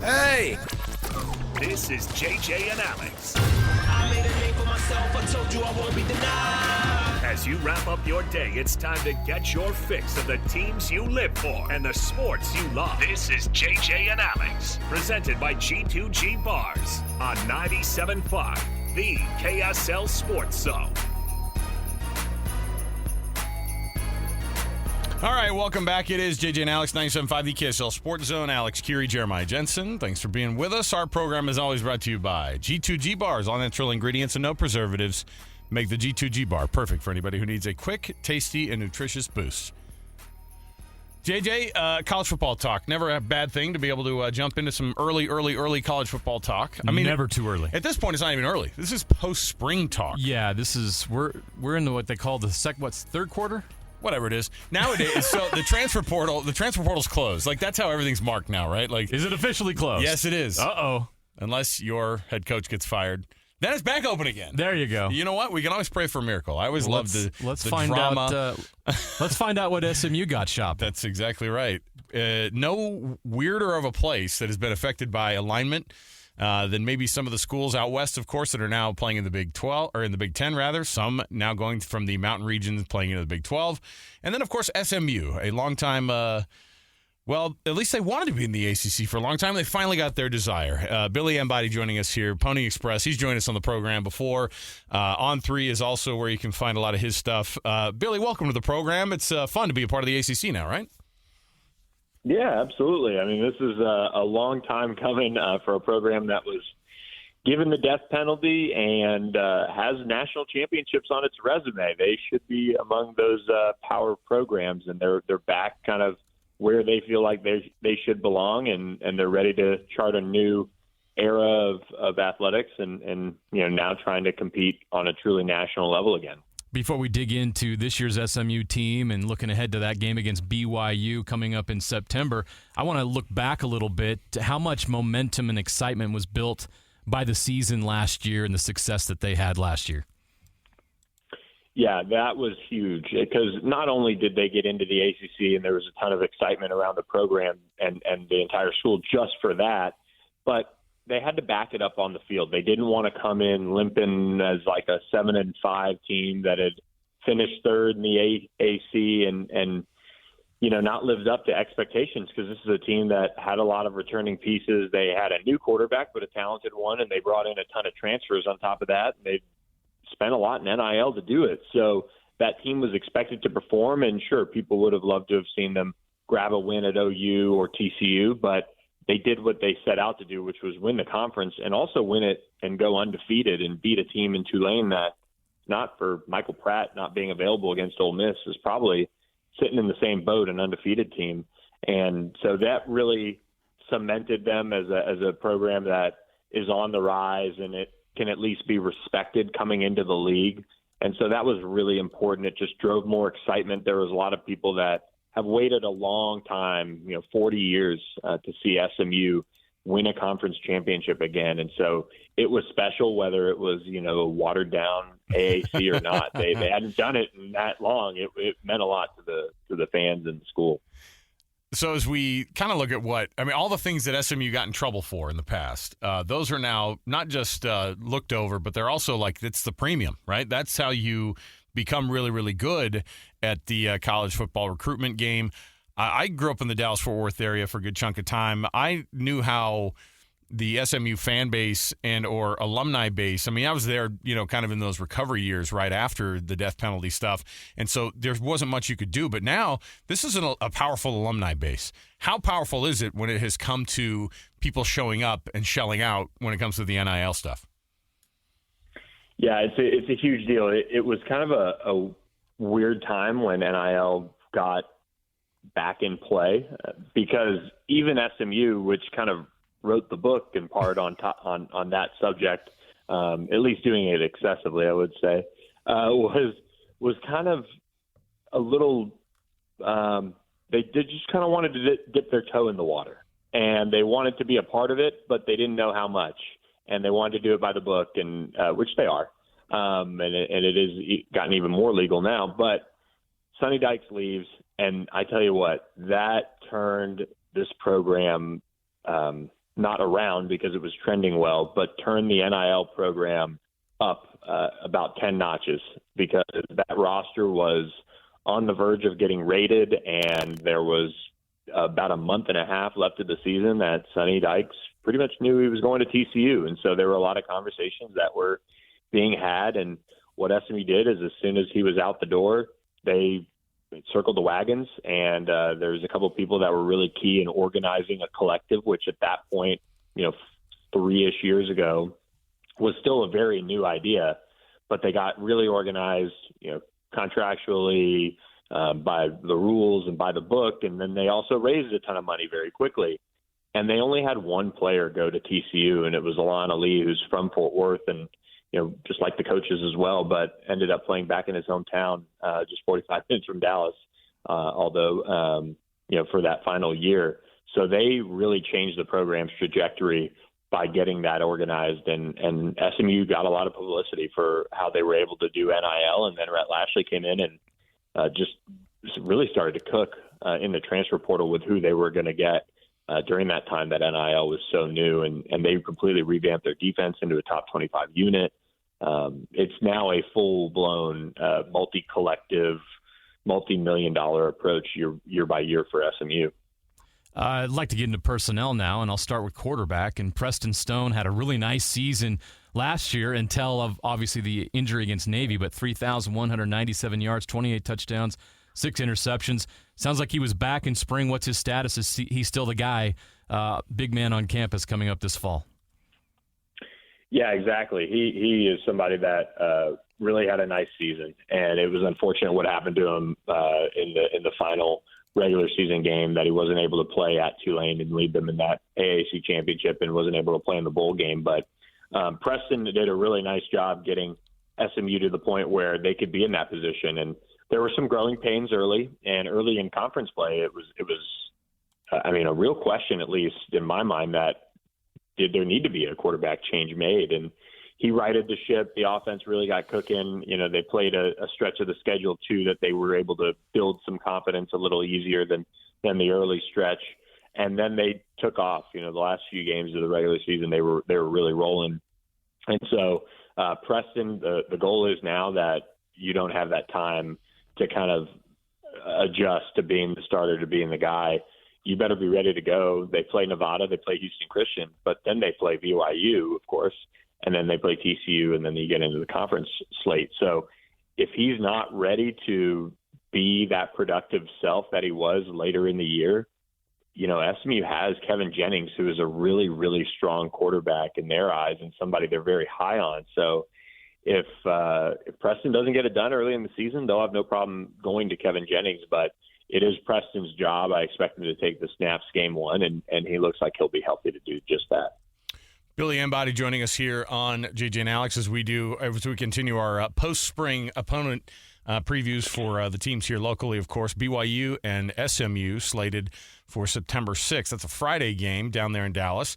Hey! This is JJ and Alex. I made a name for myself, I told you I won't be denied. As you wrap up your day, it's time to get your fix of the teams you live for and the sports you love. This is JJ and Alex, presented by G2G Bars on 97.5, the KSL Sports Zone. All right, welcome back. It is JJ and Alex, 97.5, the KSL Sports Zone. Alex Curie, Jeremiah Jensen. Thanks for being with us. Our program is always brought to you by G2G Bars. All natural ingredients and no preservatives make the G2G Bar perfect for anybody who needs a quick, tasty, and nutritious boost. JJ, college football talk. Never a bad thing to be able to jump into some early college football talk. I mean, never too early. At this point, it's not even early. This is post-spring talk. Yeah, this is we're in what they call the third quarter? Whatever it is. Nowadays, so the transfer portal's closed. Like, that's how everything's marked now, right? Like, Is it officially closed? Yes, it is. Uh-oh. Unless your head coach gets fired. Then it's back open again. There you go. You know what? We can always pray for a miracle. I always love the find drama. Let's find out what SMU got shopped. That's exactly right. No weirder of a place that has been affected by alignment than maybe some of the schools out west, of course, that are now playing in the Big 12, or in the Big 10, rather. Some now going from the mountain regions playing into the Big 12. And then, of course, SMU, a long time, well, at least they wanted to be in the ACC for a long time. They finally got their desire. Bill Embody joining us here, Pony Express. He's joined us on the program before. On 3 is also where you can find a lot of his stuff. Billy, welcome to the program. It's fun to be a part of the ACC now, right? Yeah, absolutely. I mean, this is a long time coming for a program that was given the death penalty and has national championships on its resume. They should be among those power programs, and they're back kind of where they feel like they should belong, and they're ready to chart a new era of athletics and now trying to compete on a truly national level again. Before we dig into this year's SMU team and looking ahead to that game against BYU coming up in September, I want to look back a little bit to how much momentum and excitement was built by the season last year and the success that they had last year. Yeah, that was huge because not only did they get into the ACC and there was a ton of excitement around the program and the entire school just for that, but they had to back it up on the field. They didn't want to come in limping as like a 7-5 team that had finished third in the AAC and not lived up to expectations, because this is a team that had a lot of returning pieces. They had a new quarterback, but a talented one, and they brought in a ton of transfers on top of that. They spent a lot in NIL to do it. So that team was expected to perform, and sure, people would have loved to have seen them grab a win at OU or TCU, but they did what they set out to do, which was win the conference and also win it and go undefeated and beat a team in Tulane that, not for Michael Pratt not being available against Ole Miss, is probably sitting in the same boat, an undefeated team. And so that really cemented them as a program that is on the rise, and it can at least be respected coming into the league. And so that was really important. It just drove more excitement. There was a lot of people that have waited a long time, 40 years to see SMU win a conference championship again. And so it was special, whether it was, a watered down AAC or not. They hadn't done it in that long. It meant a lot to the fans and the school. So as we kind of look at all the things that SMU got in trouble for in the past, those are now not just looked over, but they're also like, it's the premium, right? That's how you become really, really good at the college football recruitment game. I grew up in the Dallas-Fort Worth area for a good chunk of time. I knew how the SMU fan base and or alumni base, I was there, kind of in those recovery years right after the death penalty stuff. And so there wasn't much you could do. But now this is a powerful alumni base. How powerful is it when it has come to people showing up and shelling out when it comes to the NIL stuff? Yeah, it's a huge deal. It was kind of a weird time when NIL got back in play because even SMU, which kind of wrote the book in part on that subject, at least doing it excessively, I would say, was kind of a little. They just kind of wanted to dip their toe in the water, and they wanted to be a part of it, but they didn't know how much. And they wanted to do it by the book, and which they are, and it is gotten even more legal now. But Sonny Dykes leaves, and I tell you what, that turned this program not around because it was trending well, but turned the NIL program up about 10 notches because that roster was on the verge of getting rated, and there was about a month and a half left of the season that Sonny Dykes pretty much knew he was going to TCU. And so there were a lot of conversations that were being had. And what SMU did is as soon as he was out the door, they circled the wagons. And there was a couple of people that were really key in organizing a collective, which at that point, 3-ish years ago was still a very new idea, but they got really organized, contractually, by the rules and by the book. And then they also raised a ton of money very quickly. And they only had one player go to TCU, and it was Alon Ali, who's from Fort Worth and, just like the coaches as well, but ended up playing back in his hometown, just 45 minutes from Dallas, although, for that final year. So they really changed the program's trajectory by getting that organized, and SMU got a lot of publicity for how they were able to do NIL. And then Rhett Lashley came in and just really started to cook in the transfer portal with who they were going to get during that time that NIL was so new, and they completely revamped their defense into a top 25 unit. It's now a full-blown multi-collective, multi-million-dollar approach year by year for SMU. I'd like to get into personnel now, and I'll start with quarterback. And Preston Stone had a really nice season last year until of obviously the injury against Navy, but 3,197 yards, 28 touchdowns, 6 interceptions. Sounds like he was back in spring. What's his status? Is he still the guy, big man on campus coming up this fall? Yeah, exactly. He is somebody that really had a nice season, and it was unfortunate what happened to him in the final regular season game, that he wasn't able to play at Tulane and lead them in that AAC championship and wasn't able to play in the bowl game. But Preston did a really nice job getting SMU to the point where they could be in that position. And there were some growing pains early in conference play. It was a real question, at least in my mind, that did there need to be a quarterback change made? And he righted the ship. The offense really got cooking. They played a stretch of the schedule too that they were able to build some confidence a little easier than the early stretch. And then they took off. The last few games of the regular season, they were really rolling. And so Preston, the goal is now that you don't have that time to kind of adjust to being the starter, to being the guy. You better be ready to go. They play Nevada, they play Houston Christian, but then they play BYU, of course, and then they play TCU, and then you get into the conference slate. So if he's not ready to be that productive self that he was later in the year, SMU has Kevin Jennings, who is a really, really strong quarterback in their eyes and somebody they're very high on. So if Preston doesn't get it done early in the season, they'll have no problem going to Kevin Jennings, but it is Preston's job. I expect him to take the snaps game one, and he looks like he'll be healthy to do just that. Billy Embody joining us here on JJ and Alex as we continue our post-spring opponent previews for the teams here locally. Of course, BYU and SMU slated for September 6th. That's a Friday game down there in Dallas.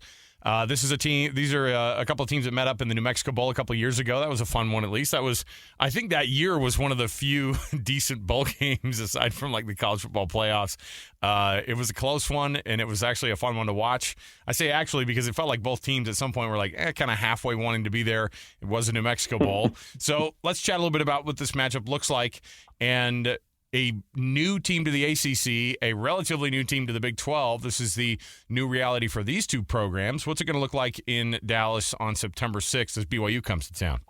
This is a team. These are a couple of teams that met up in the New Mexico Bowl a couple of years ago. That was a fun one, at least. I think that year was one of the few decent bowl games aside from like the college football playoffs. It was a close one, and it was actually a fun one to watch. I say actually because it felt like both teams at some point were like kind of halfway wanting to be there. It was a New Mexico Bowl. So let's chat a little bit about what this matchup looks like. And a new team to the ACC, a relatively new team to the Big 12. This is the new reality for these two programs. What's it going to look like in Dallas on September 6th as BYU comes to town?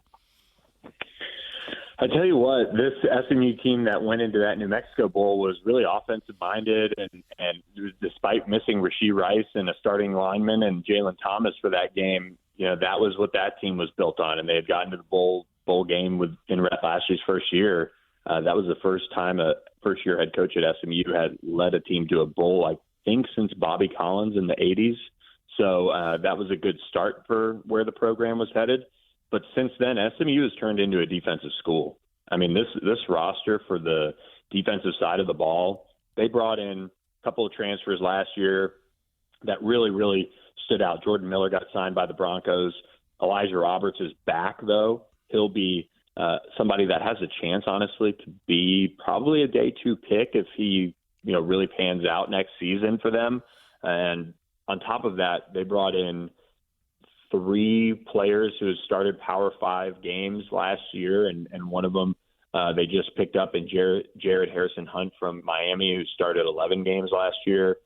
I tell you what, this SMU team that went into that New Mexico Bowl was really offensive-minded, and despite missing Rashee Rice and a starting lineman and Jalen Thomas for that game, that was what that team was built on, and they had gotten to the bowl game in Rhett Lashley's first year. That was the first time a first-year head coach at SMU had led a team to a bowl, I think, since Bobby Collins in the 80s. So that was a good start for where the program was headed. But since then, SMU has turned into a defensive school. I mean, this roster for the defensive side of the ball, they brought in a couple of transfers last year that really, really stood out. Jordan Miller got signed by the Broncos. Elijah Roberts is back, though. He'll be somebody that has a chance, honestly, to be probably a day 2 pick if he, really pans out next season for them. And on top of that, they brought in 3 players who had started Power 5 games last year, and one of them they just picked up in Jared Harrison Hunt from Miami, who started 11 games last year.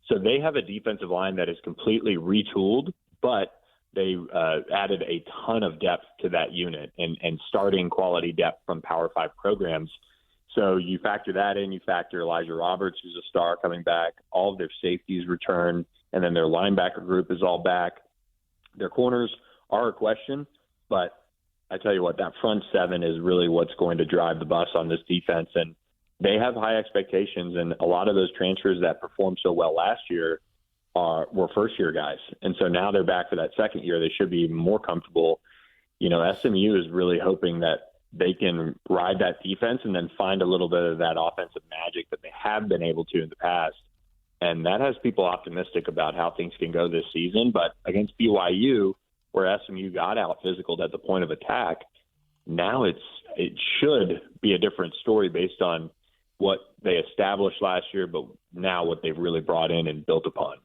So they have a defensive line that is completely retooled, but they added a ton of depth to that unit and starting quality depth from Power 5 programs. So you factor that in, you factor Elijah Roberts, who's a star coming back, all of their safeties return, and then their linebacker group is all back. Their corners are a question, but I tell you what, that front 7 is really what's going to drive the bus on this defense, and they have high expectations, and a lot of those transfers that performed so well last year were first-year guys. And so now they're back for that second year. They should be even more comfortable. You know, SMU is really hoping that they can ride that defense and then find a little bit of that offensive magic that they have been able to in the past. And that has people optimistic about how things can go this season. But against BYU, where SMU got out physical at the point of attack, now it should be a different story based on what they established last year, but now what they've really brought in and built upon.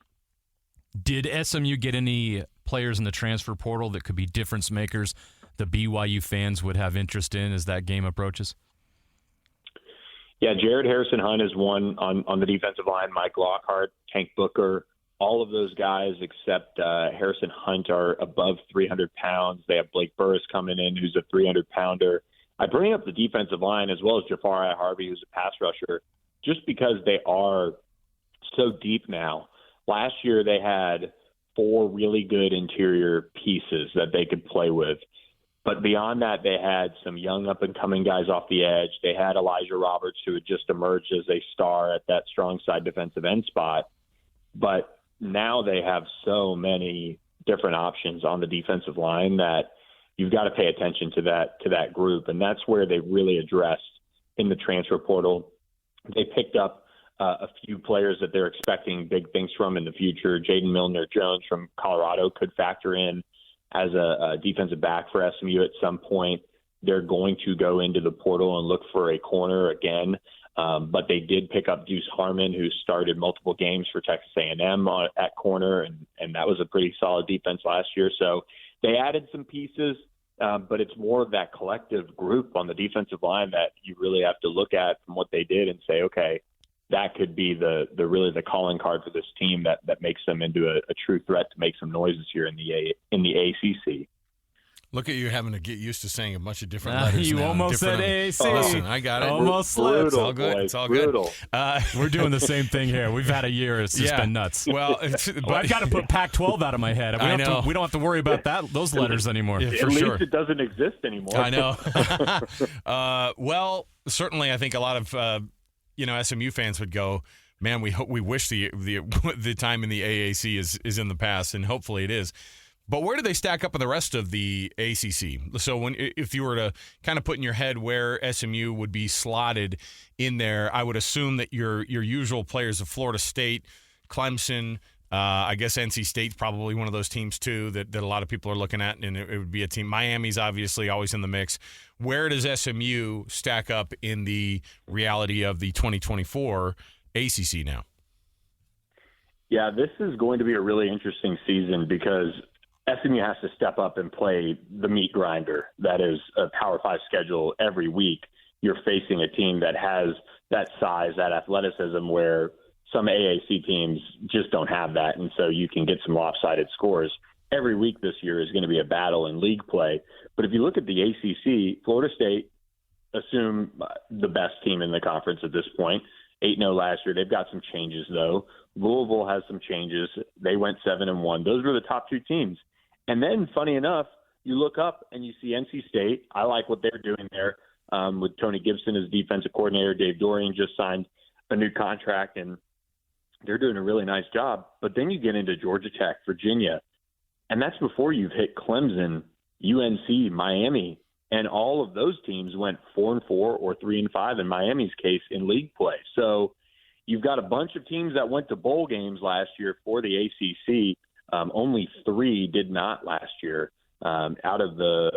Did SMU get any players in the transfer portal that could be difference makers the BYU fans would have interest in as that game approaches? Yeah, Jared Harrison Hunt is one on the defensive line. Mike Lockhart, Tank Booker, all of those guys except Harrison Hunt are above 300 pounds. They have Blake Burris coming in, who's a 300-pounder. I bring up the defensive line as well as Jafari Harvey, who's a pass rusher, just because they are so deep now. Last year they had 4 really good interior pieces that they could play with. But beyond that, they had some young up-and-coming guys off the edge. They had Elijah Roberts, who had just emerged as a star at that strong side defensive end spot. But now they have so many different options on the defensive line that you've got to pay attention to that group. And that's where they really addressed in the transfer portal. They picked up a few players that they're expecting big things from in the future. Jaden Milner-Jones from Colorado could factor in as a defensive back for SMU at some point. They're going to go into the portal and look for a corner again. But they did pick up Deuce Harmon, who started multiple games for Texas A&M at corner, and that was a pretty solid defense last year. So they added some pieces, but it's more of that collective group on the defensive line that you really have to look at from what they did and say, okay, that could be the calling card for this team that makes them into a true threat to make some noise this year in the ACC. Look at you having to get used to saying a bunch of different letters. You now, almost said AAC. Listen, I got it. Almost slipped. It's all good. It's all good. We're doing the same thing here. We've had a year. It's just been nuts. Well, I've got to put Pac-12 out of my head. I know. We don't have to worry about those letters anymore. Yeah, At least it doesn't exist anymore. I know. Well, certainly, I think a lot of SMU fans would go, man, we wish the time in the AAC is in the past, and hopefully it is. But where do they stack up with the rest of the ACC? So if you were to kind of put in your head where SMU would be slotted in there, I would assume that your usual players of Florida State, Clemson, I guess NC State's probably one of those teams too that a lot of people are looking at, and it would be a team. Miami's obviously always in the mix. Where does SMU stack up in the reality of the 2024 ACC now? Yeah, this is going to be a really interesting season because SMU has to step up and play the meat grinder. That is a Power 5 schedule every week. You're facing a team that has that size, that athleticism, where some AAC teams just don't have that, and so you can get some lopsided scores. Every week this year is going to be a battle in league play. But if you look at the ACC, Florida State, assume the best team in the conference at this point, 8-0 last year. They've got some changes, though. Louisville has some changes. They went 7-1. Those were the top 2 teams. And then, funny enough, you look up and you see NC State. I like what they're doing there with Tony Gibson as defensive coordinator. Dave Dorian just signed a new contract, and they're doing a really nice job. But then you get into Georgia Tech, Virginia, and that's before you've hit Clemson, UNC, Miami, and all of those teams went 4-4 or 3-5 in Miami's case in league play. So you've got a bunch of teams that went to bowl games last year for the ACC. Only 3 did not last year out of the,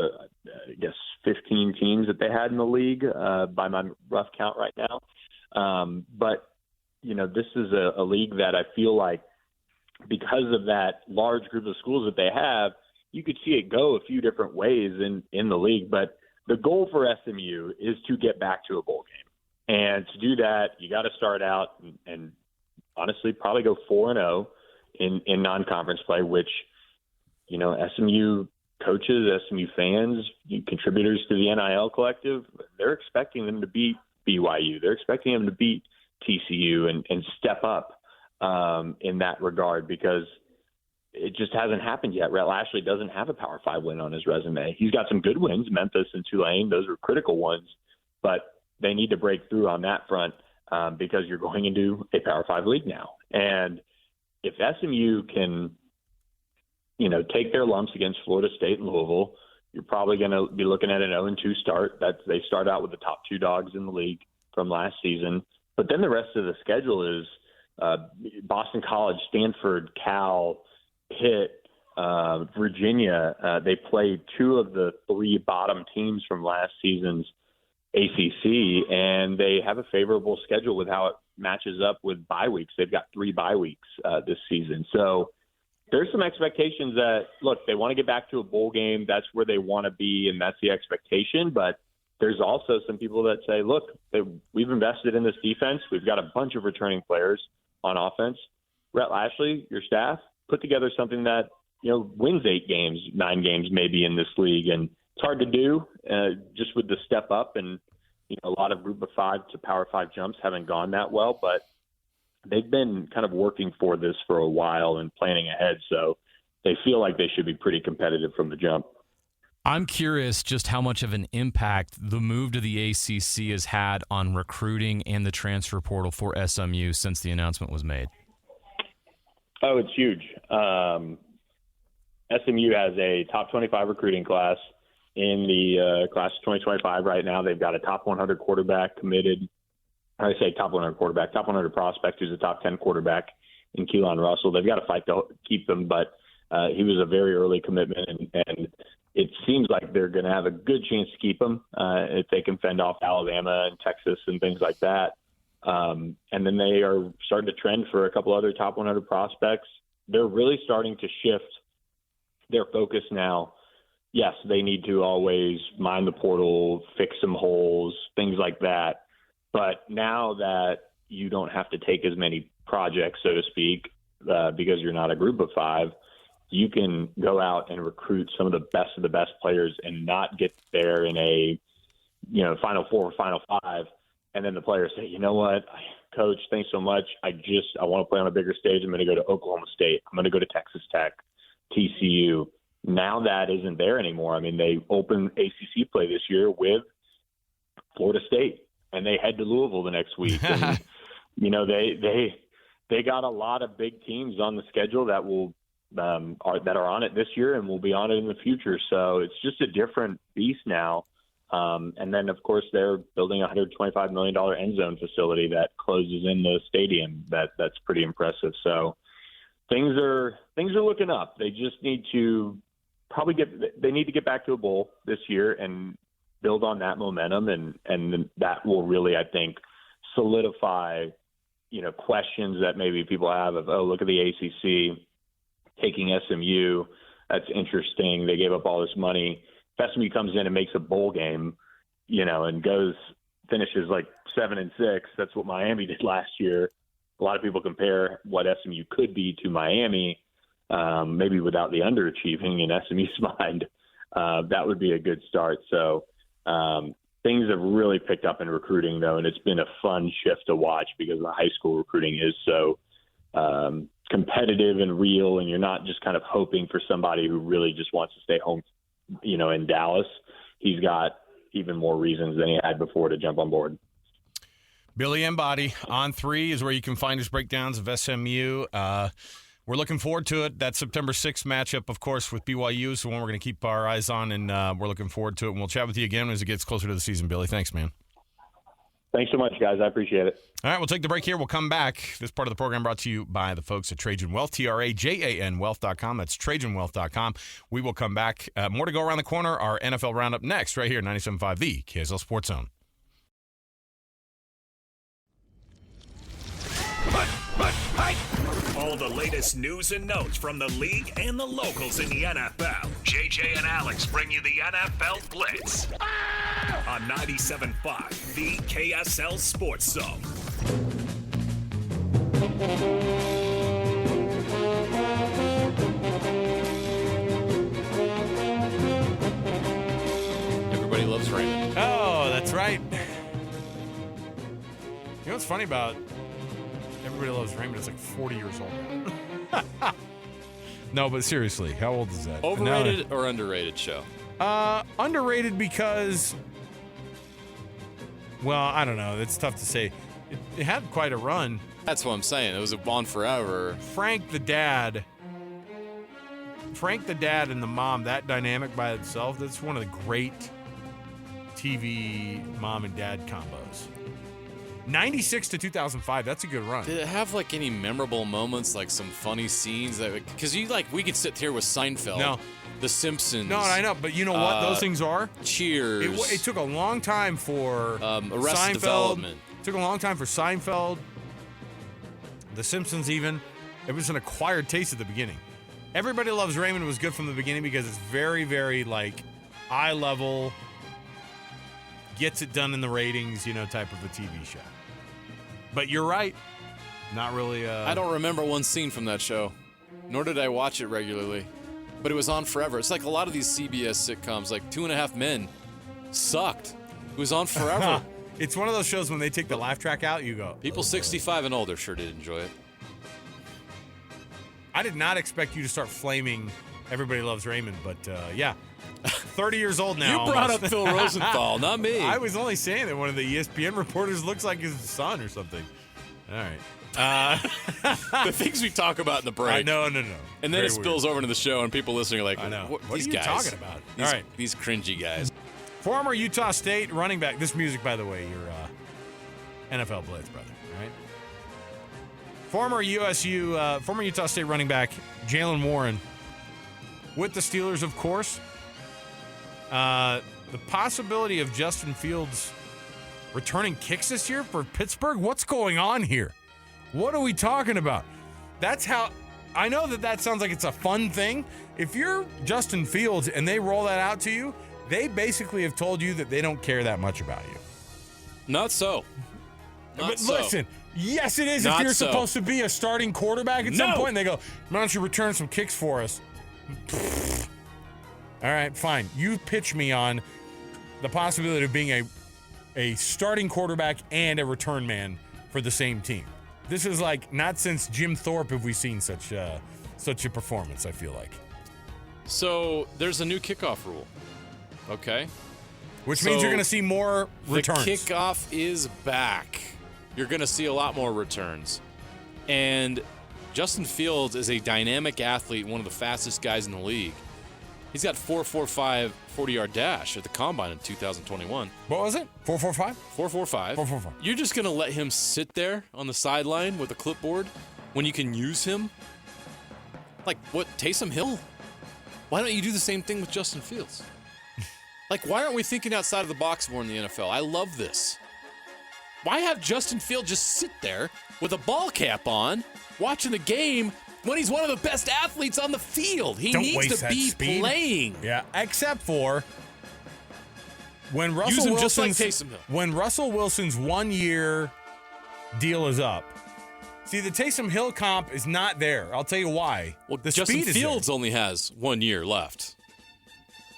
15 teams that they had in the league by my rough count right now. But, this is a league that I feel like because of that large group of schools that they have, you could see it go a few different ways in the league. But the goal for SMU is to get back to a bowl game. And to do that, you got to start out and honestly probably go 4-0 in non-conference play, which, you know, SMU coaches, SMU fans, contributors to the NIL collective, they're expecting them to beat BYU. They're expecting them to beat TCU and step up in that regard, because it just hasn't happened yet. Rhett Lashley doesn't have a Power 5 win on his resume. He's got some good wins, Memphis and Tulane. Those are critical ones, but they need to break through on that front because you're going into a Power 5 league now. And if SMU can, you know, take their lumps against Florida State and Louisville, you're probably going to be looking at an 0-2 start. They start out with the top two dogs in the league from last season. But then the rest of the schedule is Boston College, Stanford, Cal, Pitt, Virginia. They played two of the three bottom teams from last season's ACC, and they have a favorable schedule with how it matches up with bye weeks. They've got 3 bye weeks this season. So there's some expectations that, look, they want to get back to a bowl game. That's where they want to be, and that's the expectation. But there's also some people that say, look, we've invested in this defense. We've got a bunch of returning players on offense. Rhett Lashley, your staff, put together something that, you know, wins 8 games, 9 games maybe in this league. And it's hard to do just with the step up. And, you know, a lot of group of 5 to Power 5 jumps haven't gone that well. But they've been kind of working for this for a while and planning ahead. So they feel like they should be pretty competitive from the jump. I'm curious just how much of an impact the move to the ACC has had on recruiting and the transfer portal for SMU since the announcement was made. Oh, it's huge. SMU has a top 25 recruiting class in the class of 2025 right now. They've got a top 100 quarterback committed. I say top 100 quarterback, top 100 prospect who's a top 10 quarterback in Keelan Russell. They've got to fight to keep him, but he was a very early commitment, and it seems like they're going to have a good chance to keep him if they can fend off Alabama and Texas and things like that. And then they are starting to trend for a couple other top 100 prospects. They're really starting to shift their focus now. Yes, they need to always mine the portal, fix some holes, things like that. But now that you don't have to take as many projects, so to speak, because you're not a group of 5, you can go out and recruit some of the best players and not get there in a, you know, Final 4 or Final 5. And then the players say, you know what, Coach, thanks so much. I want to play on a bigger stage. I'm going to go to Oklahoma State. I'm going to go to Texas Tech, TCU. Now that isn't there anymore. I mean, they opened ACC play this year with Florida State, and they head to Louisville the next week. And, you know, they got a lot of big teams on the schedule that will are on it this year and will be on it in the future. So it's just a different beast now. And then, of course, they're building a $125 million end zone facility that closes in the stadium. That's pretty impressive. So things are looking up. They just need to get back to a bowl this year and build on that momentum. And that will really, I think, solidify, you know, questions that maybe people have of, oh, look at the ACC taking SMU. That's interesting. They gave up all this money. If SMU comes in and makes a bowl game, you know, and finishes like 7-6, that's what Miami did last year. A lot of people compare what SMU could be to Miami, maybe without the underachieving in SMU's mind. That would be a good start. So things have really picked up in recruiting, though, and it's been a fun shift to watch because the high school recruiting is so competitive and real, and you're not just kind of hoping for somebody who really just wants to stay home, you know, in Dallas. He's got even more reasons than he had before to jump on board. Billy Embody on 3 is where you can find his breakdowns of SMU. We're looking forward to it. That September 6th matchup, of course, with BYU is the one we're going to keep our eyes on, and we're looking forward to it. And we'll chat with you again as it gets closer to the season, Billy. Thanks, man. Thanks so much, guys. I appreciate it. All right, we'll take the break here. We'll come back. This part of the program brought to you by the folks at Trajan Wealth, TRAJAN Wealth.com. That's TrajanWealth.com. We will come back. More to go around the corner. Our NFL Roundup next, right here, 97.5, the KSL Sports Zone. All the latest news and notes from the league and the locals in the NFL. JJ and Alex bring you the NFL Blitz on 97.5, the KSL Sports Zone. Everybody loves Raymond. Oh, that's right. You know what's funny about Everybody Loves Raymond? It's like 40 years old now. No, but seriously, how old is that? Overrated or underrated show? Underrated because, well, I don't know. It's tough to say. It had quite a run. That's what I'm saying. It was on forever. Frank the dad and the mom, that dynamic by itself, that's one of the great TV mom and dad combos. 96 to 2005, that's a good run. Did it have like any memorable moments, like some funny scenes? Because we could sit here with Seinfeld, No. The Simpsons. No, I know, but you know what those things are? Cheers. It took a long time for Arrested Seinfeld. Development. Took a long time for Seinfeld, The Simpsons even. It was an acquired taste at the beginning. Everybody Loves Raymond was good from the beginning because it's very, very like eye level, gets it done in the ratings, type of a TV show. But you're right. Not really. I don't remember one scene from that show, nor did I watch it regularly. But it was on forever. It's like a lot of these CBS sitcoms, like 2.5 Men, sucked. It was on forever. It's one of those shows when they take the laugh track out, you go. People 65 and older sure did enjoy it. I did not expect you to start flaming Everybody Loves Raymond, but yeah. 30 years old now. You brought almost. up Phil Rosenthal, not me. I was only saying that one of the ESPN reporters looks like his son or something. All right. The things we talk about in the break. No. And then Very it spills over into the show, and people listening are like, I know. What these are you guys, talking about? All right. These cringy guys. Former Utah State running back. This music, by the way, your NFL Blitz, brother. All right. Former Utah State running back Jalen Warren with the Steelers, of course. The possibility of Justin Fields returning kicks this year for Pittsburgh. What's going on here? What are we talking about? That's how I know that sounds like it's a fun thing. If you're Justin Fields and they roll that out to you, they basically have told you that they don't care that much about you. Not so. But listen, yes, it is. If you're supposed to be a starting quarterback at some point, and they go, why don't you return some kicks for us? All right, fine. You pitch me on the possibility of being a starting quarterback and a return man for the same team. This is like not since Jim Thorpe have we seen such a performance, I feel like. So there's a new kickoff rule. Okay. Which means you're going to see more returns. The kickoff is back. You're going to see a lot more returns. And Justin Fields is a dynamic athlete, one of the fastest guys in the league. He's got 4.45 40-yard dash at the combine in 2021. What was it? 4.45? 4.45. 4.45. You're just going to let him sit there on the sideline with a clipboard when you can use him? Like, what, Taysom Hill? Why don't you do the same thing with Justin Fields? Like, why aren't we thinking outside of the box more in the NFL? I love this. Why have Justin Fields just sit there with a ball cap on, watching the game when he's one of the best athletes on the field? He needs to be playing. Yeah, except for when Use him just like Taysom Hill. When Russell Wilson's 1 year deal is up. See, the Taysom Hill comp is not there. I'll tell you why. Well, the Justin speed is Fields only has 1 year left.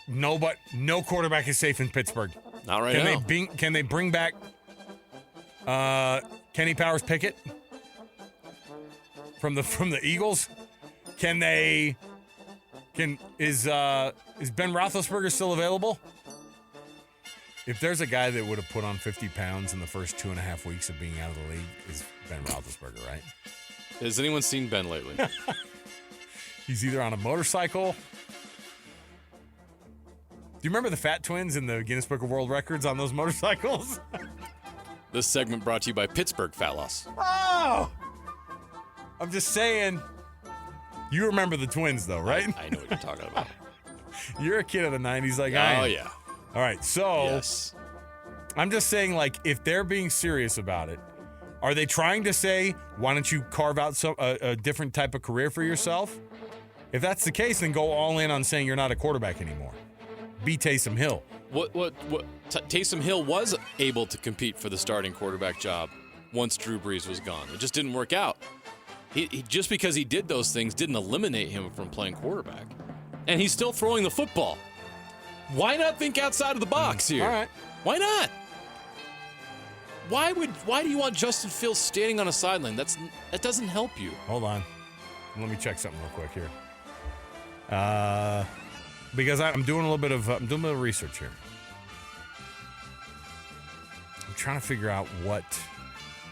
No, but no quarterback is safe in Pittsburgh. Not right now. Can they bring back Kenny Powers Pickett from the Eagles? Is Ben Roethlisberger still available? If there's a guy that would have put on 50 pounds in the first 2.5 weeks of being out of the league, is Ben Roethlisberger, right? Has anyone seen Ben lately? He's either on a motorcycle. Do you remember the Fat Twins in the Guinness Book of World Records on those motorcycles? This segment brought to you by Pittsburgh Fat Loss. Oh! I'm just saying. You remember the Twins, though, right? I know what you're talking about. You're a kid of the 90s like I am. Oh, yeah. All right, so Yes. I'm just saying, like, if they're being serious about it, Are they trying to say, why don't you carve out a different type of career for yourself? If that's the case, then go all in on saying you're not a quarterback anymore. Be Taysom Hill. Taysom Hill was able to compete for the starting quarterback job once Drew Brees was gone. It just didn't work out. He just because he did those things didn't eliminate him from playing quarterback. And he's still throwing the football. Why not think outside of the box here? All right. Why not? Why do you want Justin Fields standing on a sideline? That doesn't help you. Hold on. Let me check something real quick here. Because I'm doing a little bit of research here. I'm trying to figure out what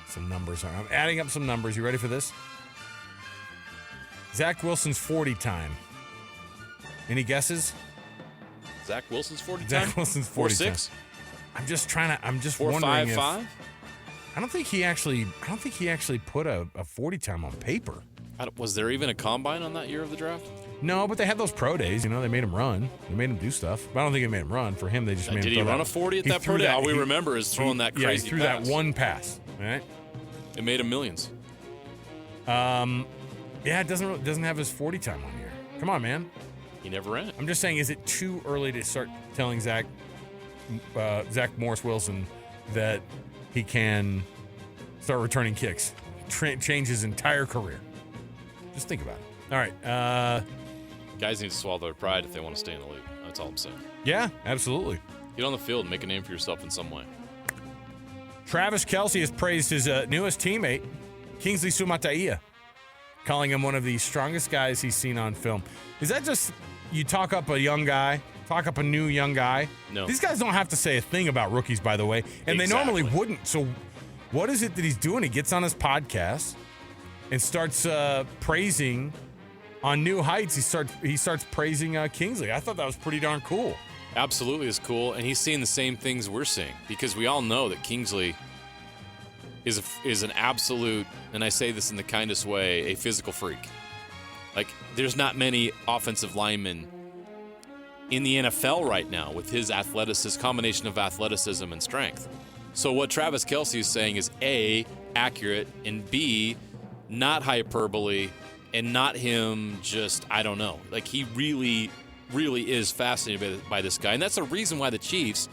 some numbers are. I'm adding up some numbers. You ready for this? Zach Wilson's 40 time. Any guesses? Zach Wilson's 40 time? Zach Wilson's 40 time. 4.6? I'm just 4, wondering 5, if 5? I don't think he actually put a 40 time on paper. Was there even a combine on that year of the draft? No, but they had those pro days. You know, they made him run. They made him do stuff. But I don't think they made him run. For him, they just made him Did he run a 40 at that pro day? All we remember is throwing that crazy pass. Yeah, he threw that one pass. All right. It made him millions. Yeah, it doesn't have his 40 time on here. Come on, man. He never ran it. I'm just saying, is it too early to start telling Zach Morris Wilson that he can start returning kicks, change his entire career? Just think about it. All right. Guys need to swallow their pride if they want to stay in the league. That's all I'm saying. Yeah, absolutely. Get on the field and make a name for yourself in some way. Travis Kelce has praised his newest teammate, Kingsley Suamataia, calling him one of the strongest guys he's seen on film. Is that just you talk up a young guy, talk up a new young guy? No. These guys don't have to say a thing about rookies, by the way, and they normally wouldn't. So what is it that he's doing? He gets on his podcast and starts praising on New Heights. He starts praising Kingsley. I thought that was pretty darn cool. Absolutely is cool, and he's seeing the same things we're seeing because we all know that Kingsley is an absolute, and I say this in the kindest way, a physical freak. Like, there's not many offensive linemen in the NFL right now with his combination of athleticism and strength. So what Travis Kelce is saying is A, accurate, and B, not hyperbole, and not him just, I don't know. Like, he really, really is fascinated by this guy. And that's the reason why the Chiefs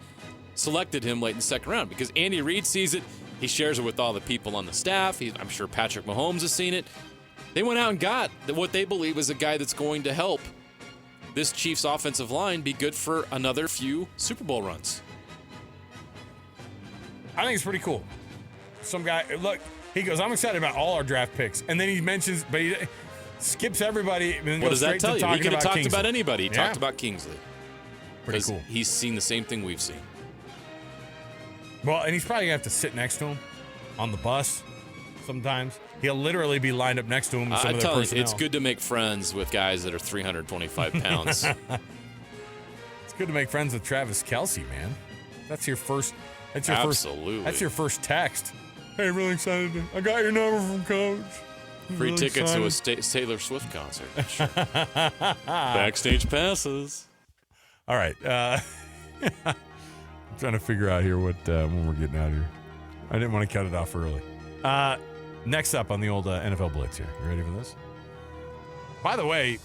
selected him late in the second round, because Andy Reid sees it. He shares it with all the people on the staff. I'm sure Patrick Mahomes has seen it. They went out and got what they believe is a guy that's going to help this Chiefs offensive line be good for another few Super Bowl runs. I think it's pretty cool. Some guy, look, he goes, I'm excited about all our draft picks. And then he mentions, but he skips everybody. And what does that tell you? He could have talked Kingsley. about anybody. He talked about Kingsley. Pretty cool. He's seen the same thing we've seen. Well, and he's probably going to have to sit next to him on the bus sometimes. He'll literally be lined up next to him with some of their personnel. It's good to make friends with guys that are 325 pounds. It's good to make friends with Travis Kelce, man. That's your first. Absolutely. That's your first text. Hey, really excited. I got your number from Coach. Free really tickets excited. to a Taylor Swift concert. Backstage passes. All right. I'm trying to figure out here what when we're getting out of here. I didn't want to cut it off early. Next up on the old NFL Blitz here. You ready for this? By the way,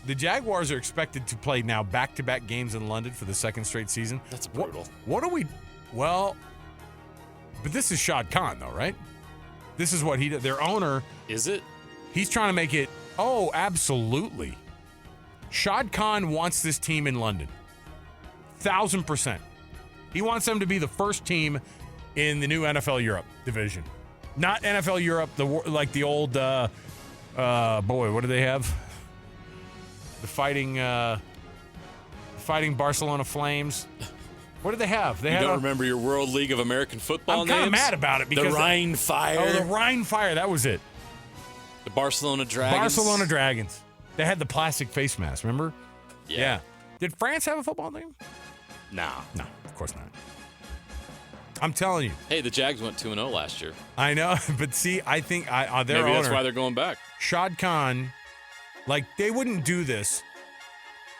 the Jaguars are expected to play now back-to-back games in London for the second straight season. That's brutal. What are we... Well, but this is Shad Khan, though, right? This is what their owner... Is it? He's trying to make it... Oh, absolutely. Shad Khan wants this team in London. 1,000%. He wants them to be the first team in the new NFL Europe division. Not NFL Europe, like the old... boy, what do they have? The fighting Barcelona Flames. What did they have? You don't remember your World League of American Football names? I'm kind of mad about it because the Rhine Fire. Oh, the Rhine Fire. That was it. The Barcelona Dragons. Barcelona Dragons. They had the plastic face mask. Remember? Yeah. Did France have a football team? No, of course not. I'm telling you. Hey, the Jags went 2-0 last year. I know, but see, I think their Maybe owner, that's why they're going back. Shad Khan, they wouldn't do this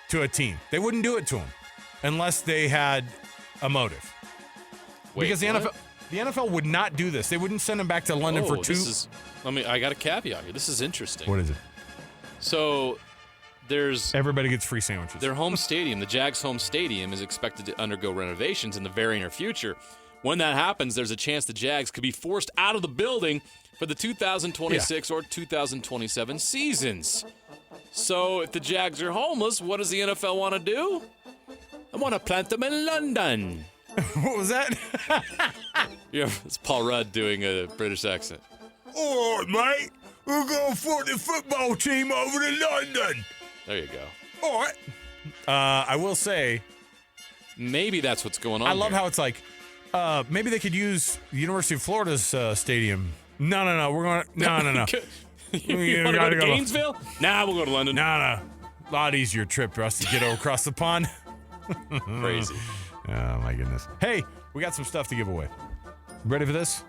to a team. They wouldn't do it to them unless they had a motive. Wait, because the what? NFL, The NFL would not do this. They wouldn't send him back to London for 2. I got a caveat here. This is interesting. What is it? So everybody gets free sandwiches. Their home stadium, the Jags' home stadium, is expected to undergo renovations in the very near future. When that happens, there's a chance the Jags could be forced out of the building for the 2026 or 2027 seasons. So if the Jags are homeless, what does the NFL want to do? I want to plant them in London. What was that? Yeah, it's Paul Rudd doing a British accent. All right, mate. We're going for the football team over to London. There you go. All right. I will say, maybe that's what's going on. I love here. how it's like, maybe they could use the University of Florida's stadium. No. We're going to, no. You want to go to Gainesville? Nah, we'll go to London. No. A lot easier trip for us to get across the pond. Crazy. Oh, my goodness. Hey, we got some stuff to give away. Ready for this?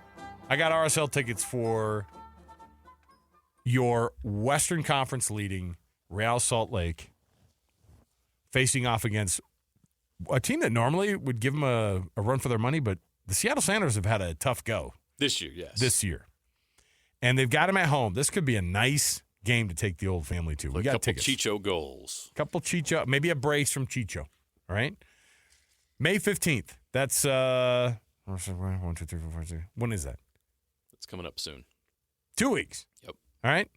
I got RSL tickets for your Western Conference leading Real Salt Lake facing off against a team that normally would give them a run for their money, but the Seattle Sounders have had a tough go. This year, yes. This year. And they've got them at home. This could be a nice game to take the old family to. We got couple tickets. Chicho goals. Couple Chicho, maybe a brace from Chicho. All right? May 15th. That's 1, 2, 3, 4, 5, 6. When is that? It's coming up soon. 2 weeks. Yep. All right?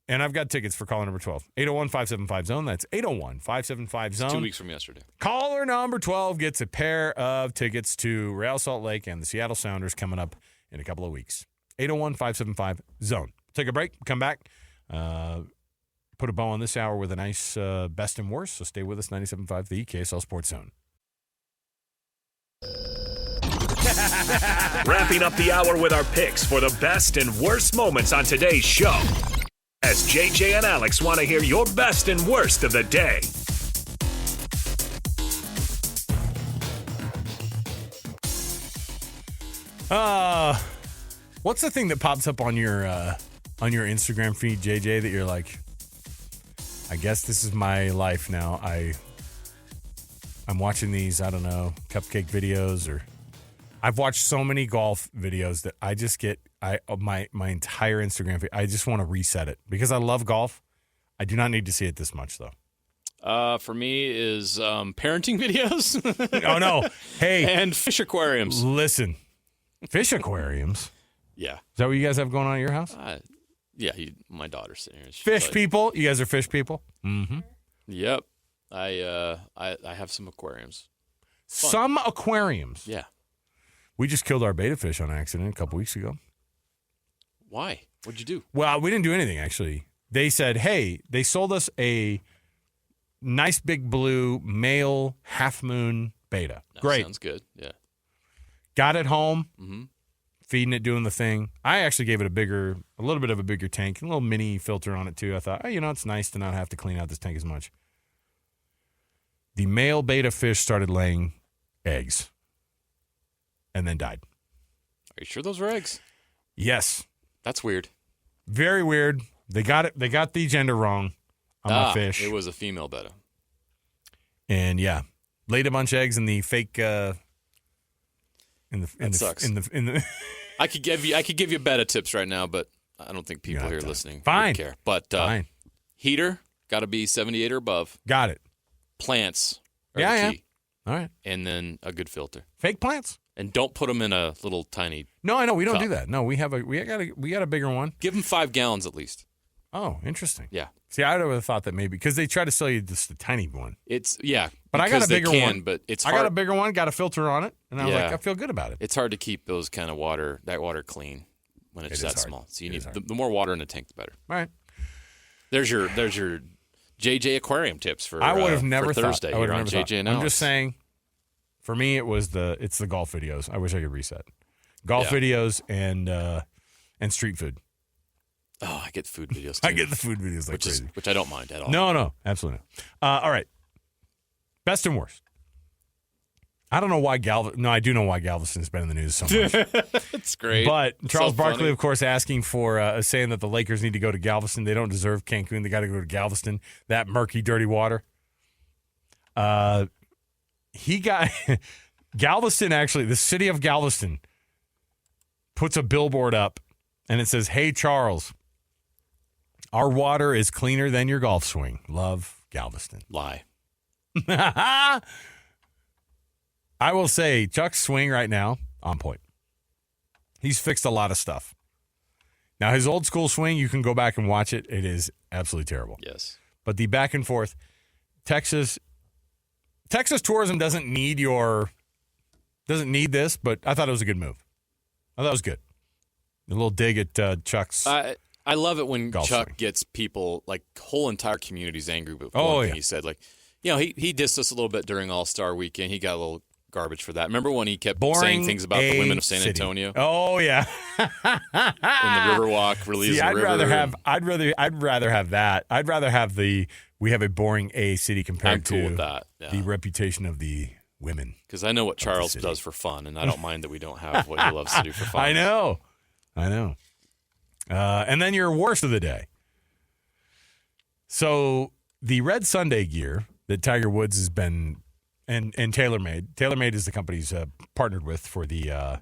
And I've got tickets for caller number 12. 801-575-ZONE. That's 801-575-ZONE. 2 weeks from yesterday. Caller number 12 gets a pair of tickets to Real Salt Lake and the Seattle Sounders coming up in a couple of weeks. 801-575-ZONE. Take a break. Come back. Put a bow on this hour with a nice best and worst. So stay with us. 97.5, the KSL Sports Zone. Wrapping up the hour with our picks for the best and worst moments on today's show. As JJ and Alex want to hear your best and worst of the day. What's the thing that pops up on your Instagram feed, JJ, that you're like, I guess this is my life now. I'm watching these, I don't know, cupcake videos, or I've watched so many golf videos that I just get my entire Instagram feed. I just want to reset it because I love golf. I do not need to see it this much though. For me is parenting videos. Oh no. Hey. And fish aquariums. Listen. Fish aquariums? Yeah. Is that what you guys have going on at your house? Yeah, my daughter's sitting here. Fish people? You guys are fish people? Mm-hmm. Yep. I have some aquariums. Fun. Some aquariums? Yeah. We just killed our betta fish on accident a couple weeks ago. Why? What'd you do? Well, we didn't do anything, actually. They said, hey, they sold us a nice big blue male half moon betta. Great. Sounds good. Yeah. Got it home. Mm-hmm. Feeding it, doing the thing. I actually gave it a little bit of a bigger tank, a little mini filter on it too. I thought, it's nice to not have to clean out this tank as much. The male betta fish started laying eggs and then died. Are you sure those were eggs? Yes. That's weird. Very weird. They got it. They got the gender wrong on my fish. It was a female betta. And yeah, laid a bunch of eggs in the fake. Sucks. I could give you betta tips right now, but I don't think people here listening would care. But fine. Heater got to be 78 or above. Got it. Plants are the key. All right. And then a good filter. Fake plants? And don't put them in a little tiny. No, I know we don't cup. do that. No, we got a bigger one. Give them 5 gallons at least. Oh, interesting. Yeah. See, I would have thought that maybe because they try to sell you just a tiny one. But I got a bigger one. But it's hard. I got a bigger one, got a filter on it, and I was like, I feel good about it. It's hard to keep those kind of water clean when it's that small. So you need the more water in a tank, the better. All right. There's your JJ aquarium tips for. I would have never for Thursday thought. here on JJ and Alex. I'm just saying. For me, it's the golf videos. I wish I could reset. Golf videos and street food. Oh, I get food videos too. I get the food videos like crazy. Which I don't mind at all. No, absolutely not. All right. Best and worst. I don't know why I do know why Galveston's been in the news so much. It's great. But it's Charles so Barkley, funny. of course, asking for saying that the Lakers need to go to Galveston. They don't deserve Cancun. They got to go to Galveston. That murky, dirty water. He got Galveston, actually, the city of Galveston puts a billboard up, and it says, "Hey, Charles, our water is cleaner than your golf swing. Love, Galveston." Lie. I will say Chuck's swing right now, on point. He's fixed a lot of stuff. Now, his old school swing, you can go back and watch it. It is absolutely terrible. Yes. But the back and forth, Texas tourism doesn't need this, but I thought it was a good move. I thought it was good. A little dig at Chuck's. I love it when Chuck swing. gets people, like whole entire communities angry with Oh, one thing yeah. he said. Like, he dissed us a little bit during All-Star Weekend. He got a little garbage for that. Remember when he kept saying things about the women of San Antonio? Oh yeah. In the Riverwalk, release See, the river. I'd rather have that. I'd rather have we have a boring A city I'm compared cool to with that. Yeah. the reputation of the women. Because I know what Charles city. does for fun, and I don't mind that we don't have what he loves to do for fun. I know. And then your worst of the day. So the Red Sunday gear that Tiger Woods has been and TaylorMade. TaylorMade is the company he's partnered with for the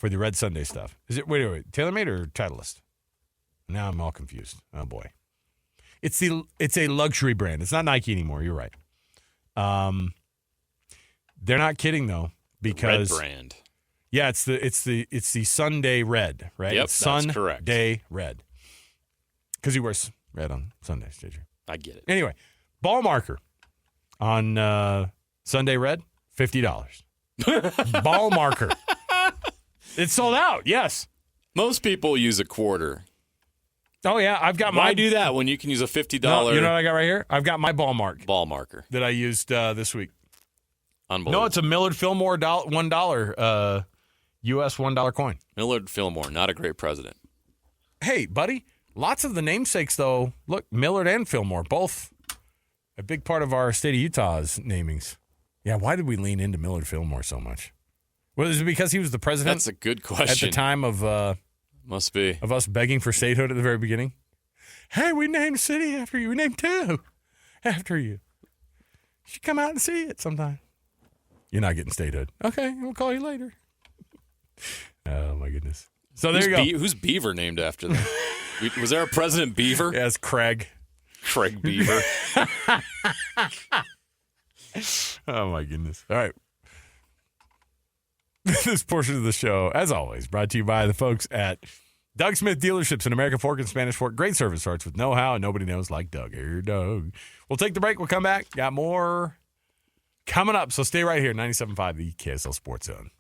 Red Sunday stuff. Is it wait? TaylorMade or Titleist? Now I'm all confused. Oh boy. It's a luxury brand. It's not Nike anymore. You're right. They're not kidding though, because Red brand. Yeah, it's the Sunday red, right? Yep, it's that's correct. Sunday red. Because he wears red on Sundays, JJ. I get it. Anyway, ball marker on Sunday red, $50. Ball marker. It's sold out. Yes. Most people use a quarter. Oh yeah, I've got Why my. do that when you can use a $50 No, you know what I got right here? I've got my ball marker that I used this week. Unbelievable. No, it's a Millard Fillmore $1 U.S. $1 coin. Millard Fillmore, not a great president. Hey, buddy, lots of the namesakes, though. Look, Millard and Fillmore, both a big part of our state of Utah's namings. Yeah, why did we lean into Millard Fillmore so much? Was it because he was the president? That's a good question. At the time of must be of us begging for statehood at the very beginning. Hey, we named a city after you. We named two after you. You should come out and see it sometime. You're not getting statehood. Okay, we'll call you later. Oh, my goodness. So there you go. Who's Beaver named after them? Was there a President Beaver? Yeah, it's Craig. Craig Beaver. Oh, my goodness. All right. This portion of the show, as always, brought to you by the folks at Doug Smith Dealerships in American Fork and Spanish Fork. Great service starts with know-how, and nobody knows like Doug. Here, Doug. We'll take the break. We'll come back. Got more coming up, so stay right here. 97.5, the KSL Sports Zone.